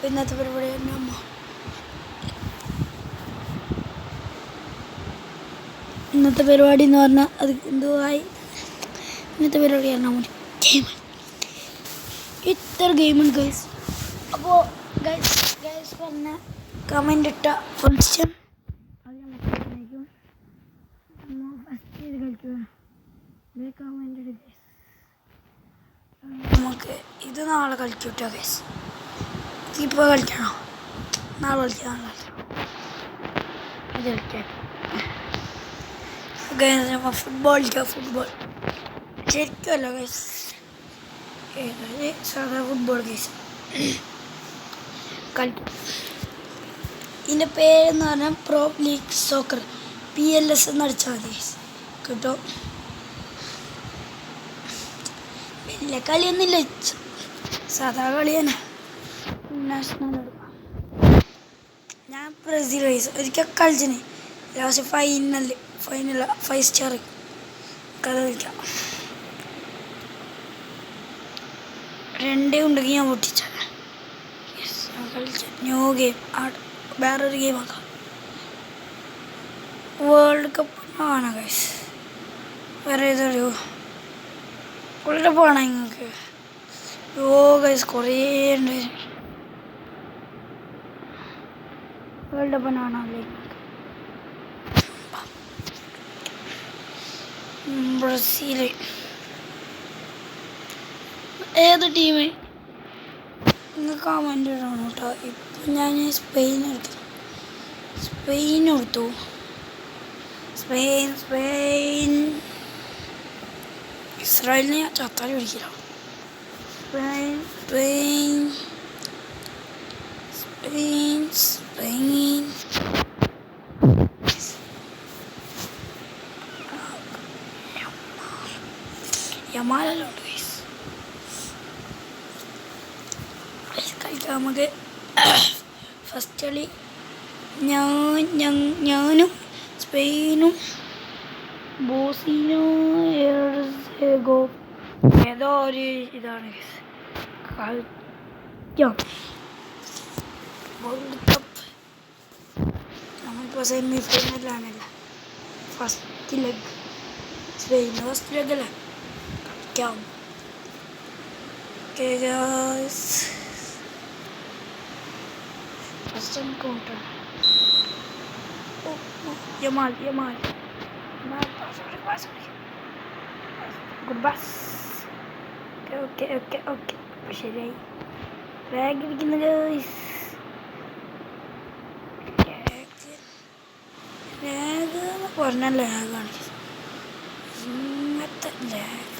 ഇന്നത്തെ പരിപാടി ഇന്നത്തെ പരിപാടി എന്ന് പറഞ്ഞാൽ അത് എന്തുവായി ഇന്നത്തെ പരിപാടി പറഞ്ഞാൽ ഗെയിം ഇത്ര ഗെയിമുണ്ട് ഗൈസ്. അപ്പോൾ ഗൈസ് പറഞ്ഞ കമൻ്റ് ഇട്ട ഫസ്റ്റ് അത് നമുക്ക് ഫസ്റ്റ് ചെയ്ത് കളിക്കുക. കമൻ്റ് ഇടുക ഗൈസ്. നമുക്ക് ഇത് നാളെ കളിക്കും കേട്ടോ ഗൈസ്. ഇപ്പോൾ കളിക്കണോ? നാളെ കളിക്കാം. ഇത് കളിക്കാം ഗൈസ്. നമ്മൾ ഫുട്ബോൾ കളിക്കാം. ഫുട്ബോൾ ശരിക്കുമല്ല ഗൈസ്, സാധാ ഫുട്ബോൾ ഗൈസ് കളിക്കും. ഇതിൻ്റെ പേരെന്ന് പറഞ്ഞാൽ പ്രോ ലീഗ് സോക്കർ PLS എന്ന് അടിച്ചാൽ മതി ഗൈസ്, കിട്ടും. വലിയ കളിയൊന്നുമില്ല, സാധാ കളി തന്നെ. നാഷണൽ എടുക്കാം. ഞാൻ ബ്രസീൽ ഗൈസ് ഒരിക്കൽ കളിച്ചിന്. ലാസ്റ്റ് ഫൈനൽ 5 സ്റ്റാർ കഥ കളിക്കാം. 2 ഉണ്ടെങ്കിൽ ഞാൻ പൊട്ടിച്ചാൽ കളിച്ച ന്യൂ ഗെയിം വേറൊരു ഗെയിം ആക്കാം. വേൾഡ് കപ്പ് ആണ് ഗൈസ്. വേറെ ഏതൊരു വേൾഡ് കപ്പ് ആണോ നിങ്ങൾക്ക്? ഗൈസ് കുറേ ഉണ്ട്. വേൾഡ് കപ്പിനാണല്ലേ ബ്രസീൽ. ഏത് ടീം നിങ്ങൾ കമൻ്റ് ഇടണം കേട്ടോ. ഇപ്പം ഞാൻ സ്പെയിൻ എടുത്തു. സ്പെയിൻ ഇസ്രായേലിനെ ഞാൻ ചത്താൽ പിടിക്കില്ല. സ്പെയിൻ യമാലെല്ലാം ഉണ്ട് ഗൈസ്. കളിക്കാം നമുക്ക്. ഫസ്റ്റ് കളി ഞാനും സ്പെയിനും ബോസ്നിയ ഏതോ ഒരു ഇതാണ് കളിക്കാം. വേൾഡ് കപ്പ് നമ്മളിപ്പോൾ സെമി ഫൈനലാണല്ല. First leg Spain first leg അല്ലേ കളിക്കാം. First encounter Yamal good pass. Okay ശരിയായി. ലാഗ് ഇരിക്കുന്ന ഗൈസ്. ലാഗ് എന്ന് പറഞ്ഞാൽ ലാഗാണ്. ഇങ്ങനത്തെ ലാഗ്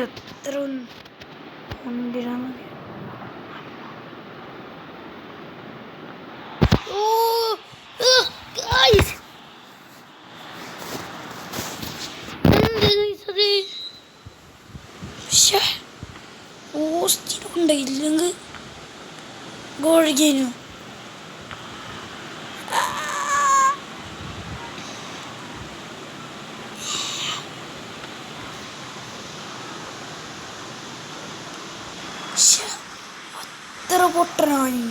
എത്ര എന്തിനാണ് പോസ്റ്റിലുണ്ട്. ഇല്ലെങ്കിൽ ഗോൾ കഴിഞ്ഞു. അത്ര പൊട്ടനായി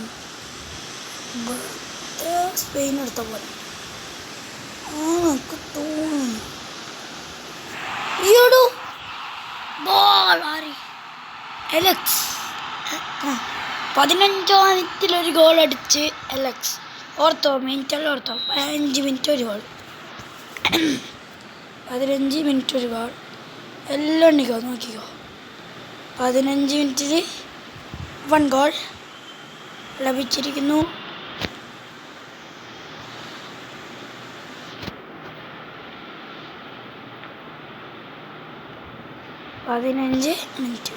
സ്പെയിൻ എടുത്ത പോലെ എനിക്ക് തോന്നുന്നു. ഈയോടു ബോൾ ആറി എലക്സ് 15-ാം മിനിറ്റിലൊരു ഗോൾ അടിച്ച് എലക്സ്. ഓർത്തോ മിനിറ്റെല്ലാം ഓർത്തോ. 15 മിനിറ്റ് ഒരു ഗോൾ, 15 മിനിറ്റ് ഒരു ഗോൾ എല്ലാം ഉണ്ടിക്കോ നോക്കിക്കോ. 15 മിനിറ്റിൽ 1 ഗോൾ ലഭിച്ചിരിക്കുന്നു. പതിനഞ്ച് മിനിറ്റ്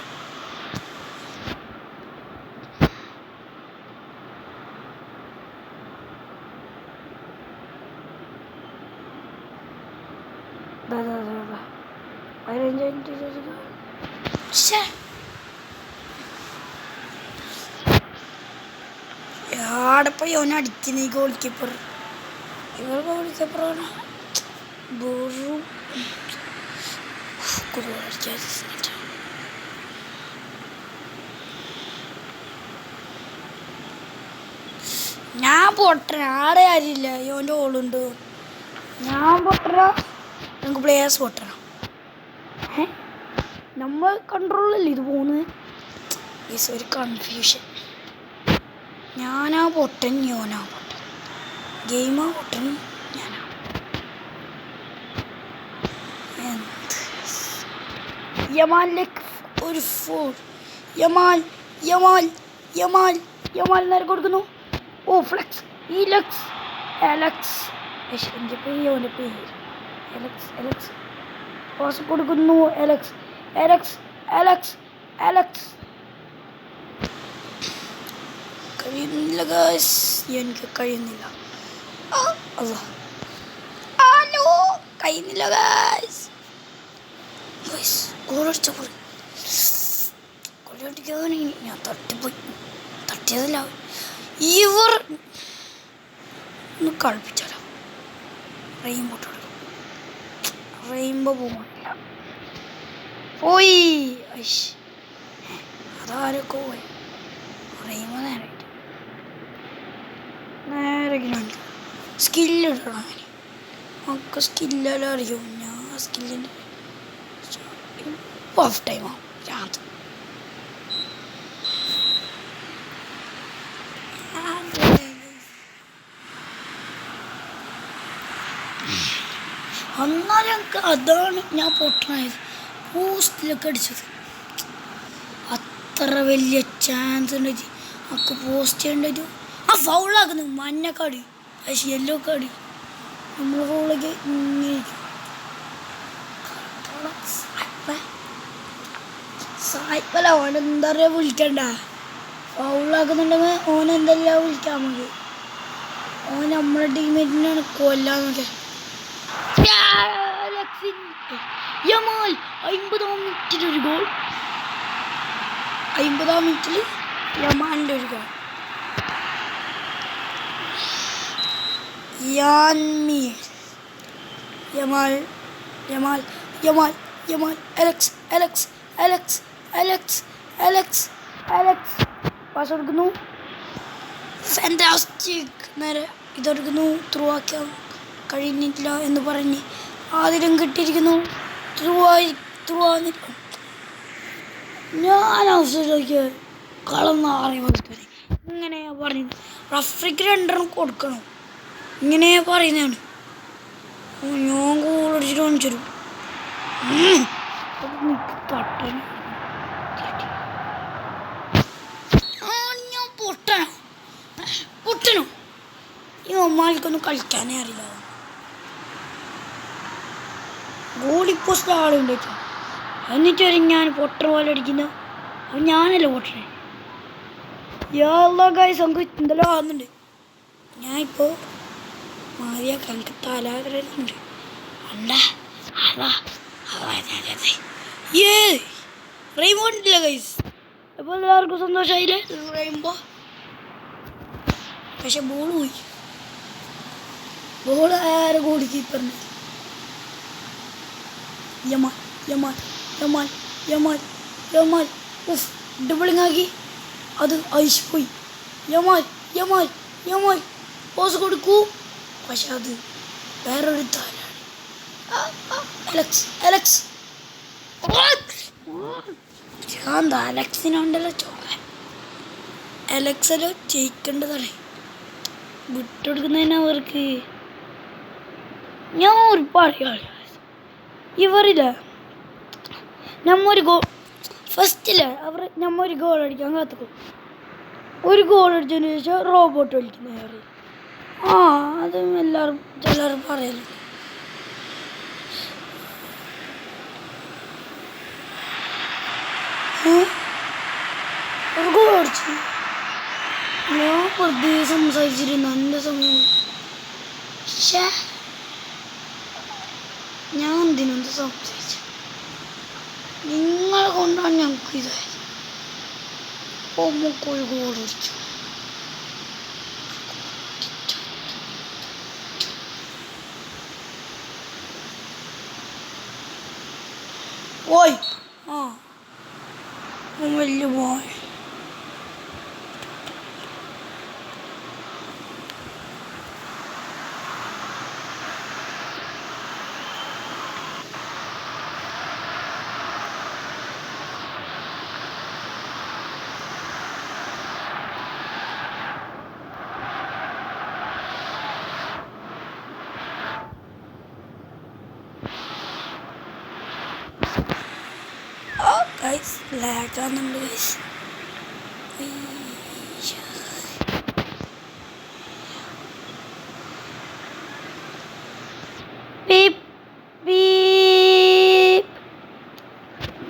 ആടപ്പോയി അവനെ അടിക്കുന്ന ഈ ഗോൾ കീപ്പർ. ഇവർ ഗോൾ കീപ്പറാണ്. ഞാൻ പൊട്ടന ആടെ ആരില്ല ഓൻ്റെ ഓളുണ്ട് ഞാൻ പൊട്ടന നമുക്ക് പ്ലേയേഴ്സ് പൊട്ടന നമ്മൾ കൺട്രോളല്ലേ ഇത് പോകുന്നത് ഒരു കൺഫ്യൂഷൻ ഞാനാ പൊട്ടൻ യോനാ പൊട്ടൻ ഗെയിമാ പൊട്ടൻ ഞാനാ യമാലിലേക്ക് ഒരു ഫോർ യമാൽ യമാൽ യമാൽ യമാൽ നേരെ കൊടുക്കുന്നു ഓ ഫ്ലെക്സ് ഇലക്സ് എലക്സ് എൻ്റെ പേര് അവൻ്റെ പേര് എലക്സ് എലക്സ് പാസ് കൊടുക്കുന്നു എലക്സ് എലക്സ് എലക്സ് എലക്സ് കഴിയുന്നില്ല ഗൈസ് എനിക്ക് കഴിയുന്നില്ല ഹലോ കഴിയുന്നില്ല ഗൈസ് ഗൈസ് ഗോളടിച്ച പോലെ ഗോളടിക്കാൻ ഞാൻ തട്ടിപ്പോയി തട്ടിയതല്ല ഇവർ ഒന്ന് കളിപ്പിച്ചാലോ റെയിൻബോ റെയിൻബോ പോകില്ല പോയി ഐഷ് അതാരൊക്കെ പോയി റെയിൻബോ നേരായിട്ട് നേരെ സ്കില്ലിടണം അങ്ങനെ നമുക്ക് സ്കില്ലെല്ലാം അറിയും ഞാൻ സ്കില്ലിൻ്റെ ഓഫ് ടൈമാവും രാത്രി എന്നാലും അതാണ് ഞാൻ പൊട്ടനായത് പോസ്റ്റിലൊക്കെ അടിച്ചത് അത്ര വലിയ ചാൻസ് ഉണ്ടായിട്ട് നമുക്ക് പോസ്റ്റ് ചെയ്യേണ്ടത് ആ ഫൗളാക്കുന്നു മഞ്ഞക്കടി പക്ഷേ യെല്ലോ കടി നമ്മൾ ഫൗളൊക്കെ സായിപ്പല്ല ഓനെന്താ പറയുക വിളിക്കണ്ട ഫൗളാക്കുന്നുണ്ടെങ്കിൽ ഓനെന്തെല്ലാം വിളിക്കാൻ മതി ഓൻ നമ്മുടെ ടീമേറ്റിനാണ് കൊല്ലാന്നൊക്കെ യമാൽ 50-ാം മിനിറ്റിൽ ഒരു ഗോൾ 50-ാം മിനിറ്റിൽ യമാലിൻ്റെ ഒരു goal Yamal Yamal Yamal Yamal എലക്സ് എലക്സ് എലക്സ് എലക്സ് എലക്സ് എലക്സ് pass കൊടുക്കുന്നു ഫാന്റാസ്റ്റിക് നേരെ ഇതെടുക്കുന്നു ത്രൂ ആക്കാൻ കഴിയുന്നില്ല എന്ന് പറഞ്ഞ് ആദ്യം കിട്ടിയിരിക്കുന്നു ത്രൂ ആന്നിരിക്കും ഞാൻ അവസരമൊക്കെ കളം നാറി പോലത്തെ ഇങ്ങനെയാ പറയുന്നത് റഫറിക്ക് 2 കൊടുക്കണം ഇങ്ങനെയാ പറയുന്നതാണ് ഞാൻ ഗോളടിച്ചിട്ട് കാണിച്ചു തരും തട്ടൻ ഞാൻ പൊട്ടനോ ഈ അമ്മാലിക്കൊന്നും കളിക്കാനേ അറിയില്ല ഗോളിപ്പോസ്റ്റ് ആളുണ്ട് എന്നിട്ട് വരെ ഞാൻ പൊട്ടർ പോലെ അടിക്കുന്ന അപ്പം ഞാനല്ലേ പൊട്ടണേ എല്ലാ ഗൈസ് നമുക്ക് എന്തെല്ലാം ആകുന്നുണ്ട് ഞാനിപ്പോൾ മാറിയ കണക്ക് തലാകലുണ്ട് അല്ല അതാ റെയിൻബോ ഉണ്ടല്ല ഗൈസ് അപ്പോൾ എല്ലാവർക്കും സന്തോഷമായില്ലേ റെയിൻബോ പക്ഷെ ബോൾ പോയി ബോൾ ആരെ ഗോൾ കീപ്പറിന് Yamal Yamal Yamal Yamal Yamal ഉഫ് ഡബിളിങ് ആക്കി അത് ഐസ് പോയി യമാൽ യമാൽ യമാൽ പോസ് കൊടുക്കൂ പക്ഷെ അത് വേറൊരു താരാണ് അലക്സ് അലക്സ് എന്താ അലക്സിനുണ്ടല്ലോ ചോള അലക്സല്ലോ ജയിക്കേണ്ടതാണ് വിട്ടെടുക്കുന്നതിന് അവർക്ക് ഞാൻ ഒരുപാട് കളി ഇവരില്ല നമ്മൊരു ഗോൾ ഫസ്റ്റില് അവർ നമ്മ ഒരു ഗോൾ അടിക്കാൻ കാത്തുക്കും ഒരു ഗോൾ അടിച്ചതിന് ശേഷം റോബോട്ട് കളിക്കുന്നവർ ആ അതും എല്ലാവരും ചിലർ പറയല് ഒരു ഗോൾ അടിച്ചു ഞാൻ വെറുതെ സംസാരിച്ചിരുന്നു എൻ്റെ സമയം ഞാൻ എന്തിനെന്ത് സംസാരിച്ചു നിങ്ങളെ കൊണ്ടാണ് ഞങ്ങൾക്ക് ഇതായത് നമുക്കൊരു ഗോൾ അടിച്ചു ഓയ് ആ വലിയ ബോയ് ഗൈസ് ലാഗാകുന്നുണ്ട് ഗൈസ്.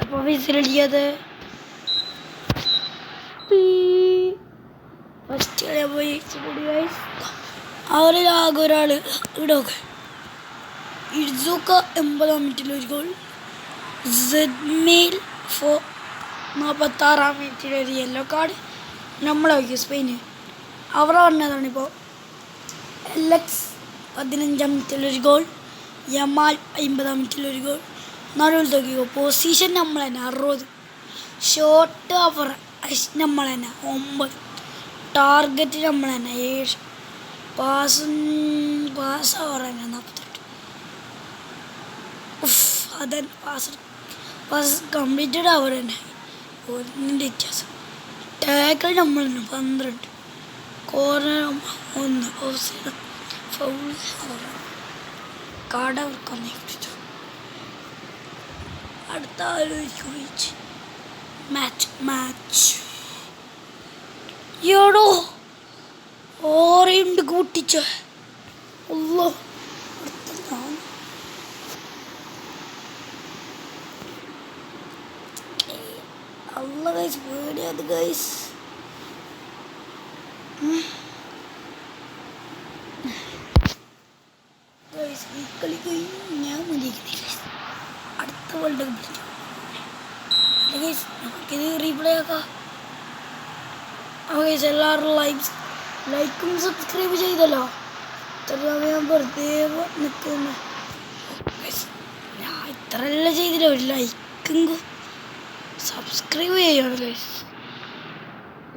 അപ്പോൾ വിസിലടിക്കാതെ ഫസ്റ്റ് കളി പോയി ഗൈസ്. അവരിൽ ആകെ ഒരാൾ ഇവിടെ ഒക്കെ ഇർസൂക്ക 80 മിനിറ്റിൽ ഒരു ഗോൾ. സെഡ്മെയിൽ 46 മിനിറ്റിൽ ഒരു യെല്ലോ കാർഡ്. നമ്മളെ വയ്ക്കും സ്പെയിന്. അവർ പറഞ്ഞതാണ് ഇപ്പോൾ. എലക്സ് 15 മിനിറ്റിലൊരു ഗോൾ. യമാൽ 50 മിനിറ്റിലൊരു ഗോൾ. നടുവിൽ നോക്കിക്കോ പൊസിഷൻ നമ്മൾ തന്നെ 60. ഷോട്ട് അവർ നമ്മൾ തന്നെ 9. ടാർഗറ്റ് നമ്മൾ തന്നെ 7. പാസ് അവർ തന്നെ 48. അതൻ പാസ് കംപ്ലീറ്റഡ് അവർ തന്നെ 1 വ്യത്യാസം. ടാക്കിൾ നമ്മൾ തന്നെ 12. Corner 1. Of side foul card അവർക്ക് ഒന്നിട്ടു. അടുത്ത ആലോചിച്ച് മാച്ച് എടോ ഓറയുണ്ട് കൂട്ടിച്ച അല്ല ഗൈസ് പേടിയത് ഗൈസ്. ഈ കളി കഴിഞ്ഞ് ഞാൻ മതിക്കുന്നില്ല. അടുത്ത വേൾഡ് കപ്പ് ഗൈസ് നമുക്കിത് റീപ്ലേ ആക്കാം. ഗൈസ് എല്ലാവരും ലൈക്കും സബ്സ്ക്രൈബ് ചെയ്തല്ലോ. ഇത്ര സമയം വെറുതെ നിൽക്കുന്ന ഞാൻ ഇത്രയെല്ലാം ചെയ്തില്ല. ഒരു ലൈക്കും സബ്സ്ക്രൈബ് ചെയ്യണം ഗൈസ്.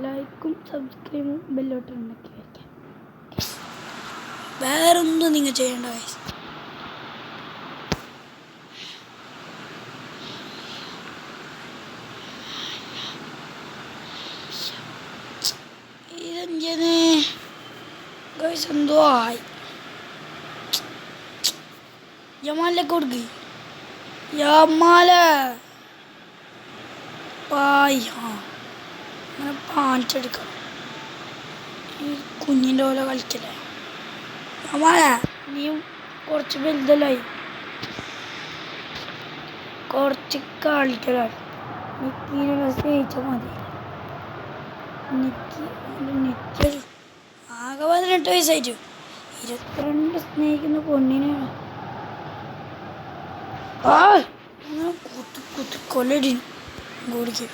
ലൈക്കും സബ്സ്ക്രൈബും ബെല്ലോട്ടും ഉണ്ടാക്കി വയ്ക്കാം. വേറൊന്നും നിങ്ങൾ ചെയ്യേണ്ട ഗൈസ്. ഇതെന്താണ് ഗൈസ് എന്തോ ആയി. യമാലിലേക്ക് കൊടുക്ക്. യമാല അങ്ങനെ പാഞ്ചെടുക്കണം. ഈ കുഞ്ഞിൻ്റെ പോലെ കളിക്കല്ലേ യമാല. നീയും കുറച്ച് വലുതല്ലായി കുറച്ച് കളിക്കലാണ്. നിക്കിനെ സ്നേഹിച്ചാൽ മതി. നിക്ക് ആകെ 18 വയസ്സായിട്ടു. 22 സ്നേഹിക്കുന്ന പൊണ്ണിനാണ്. കൊല്ലടി ഗോളിക്ക്.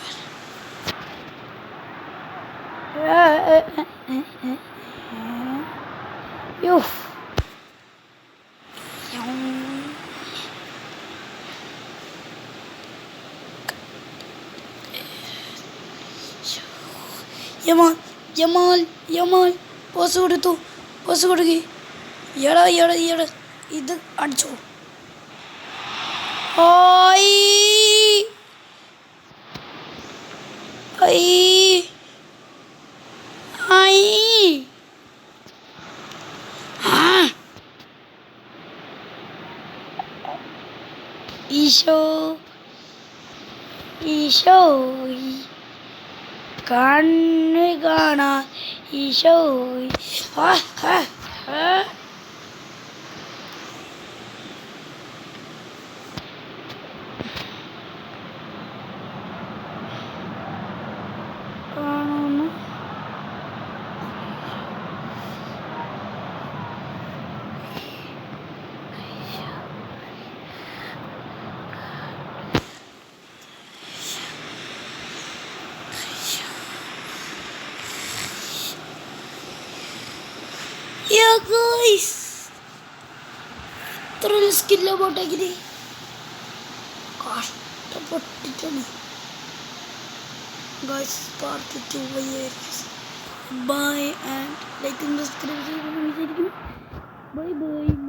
Yamal pose കൊടുക്കി. എടാ ഇത് അടിച്ചോ. ഈശോ കണ്ണ് കാണാ ഈശോ. ഇത്ര സ്കില്ല പോട്ടെങ്കിൽ കഷ്ടപ്പെട്ടിട്ടാണ് guys. Part 2 bye and like subscribe ചെയ്യുമെന്ന് വിചാരിക്കുന്നു. ബൈ.